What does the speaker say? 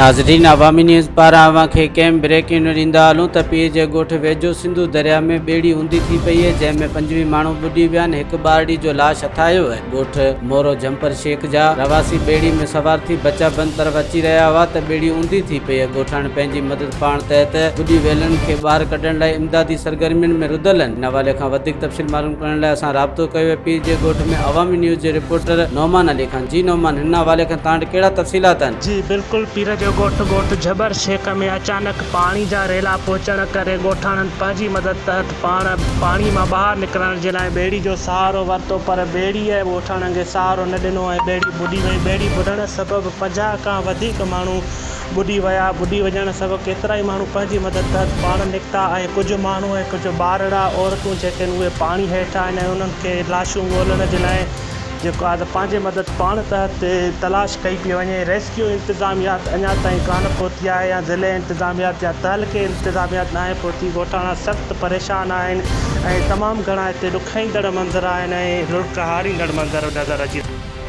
नाज़रीन, अवामी न्यूज़ पारां अव्हांखे कंहिं ब्रेकिंग न्यूज़ ॾींदा हलूं त पीर जे ॻोठ वेझो सिंधु दरिया में ॿेड़ी ऊंधी थी पई आहे, जंहिंमें 25 माण्हू ॿुॾी विया आहिनि। हिकु ॿारड़ी जो लाश हथायो आहे। ॻोठ मोरो जम्पर शेख जा रवासी ॿेड़ी में सवार थी बचा बंद तरफ़ अची रहिया हुआ त ॿेड़ी ऊंधी थी पई आहे। ॻोठाण पंहिंजी मदद पाण तहत ॿुॾी वेलनि खे ॿाहिरि कढण लाइ इमदादी सरगर्मियुनि में रुधल आहिनि। इन हवाले खां वधीक तफ़सील मालूम करण लाइ असां राब्तो कयो आहे पीर जे ॻोठ में अवामी न्यूज़ जे रिपोर्टर नौमान अली खान। जी नौमान, हिन हवाले खां तव्हां वटि कहिड़ा तफ़सीलात आहिनि? जी बिल्कुलु, पीर जो ॻोठ जबर शेख में अचानक पानी जा रेला पहुचण करे ॻोठाणनि पंहिंजी मदद तहत पाण पानी मां ॿाहिरि निकिरण जे लाइ ॿेड़ी जो सहारो वरितो, पर ॿेड़ीअ ॻोठाणनि खे सहारो न ॾिनो ऐं ॿेड़ी ॿुॾी वई। ॿेड़ी ॿुॾण सबबु 50 खां वधीक माण्हू ॿुॾी विया। ॿुॾी वञण सबबु केतिरा ई माण्हू पंहिंजी मदद तहत पाण निकिता ऐं कुझु माण्हू ऐं कुझु ॿारड़ा औरतूं जेके आहिनि उहे पाणी हेठि आहिनि ऐं उन्हनि खे लाशूं ॻोल्हण जे लाइ जेको आहे पंहिंजे मदद पाण तहत तलाश कई पई वञे। रेस्क्यू इंतिज़ामियात अञा ताईं कान पहुती आहे या ज़िले इंतिज़ामियात या तहलके इंतिज़ामियात नाहे पहुती। ॻोठाणा सख़्तु परेशान आहिनि ऐं तमामु घणा हिते ॾुखाईंदड़ मंज़र आहिनि ऐं रुख हारींदड़ मंज़र नज़र अची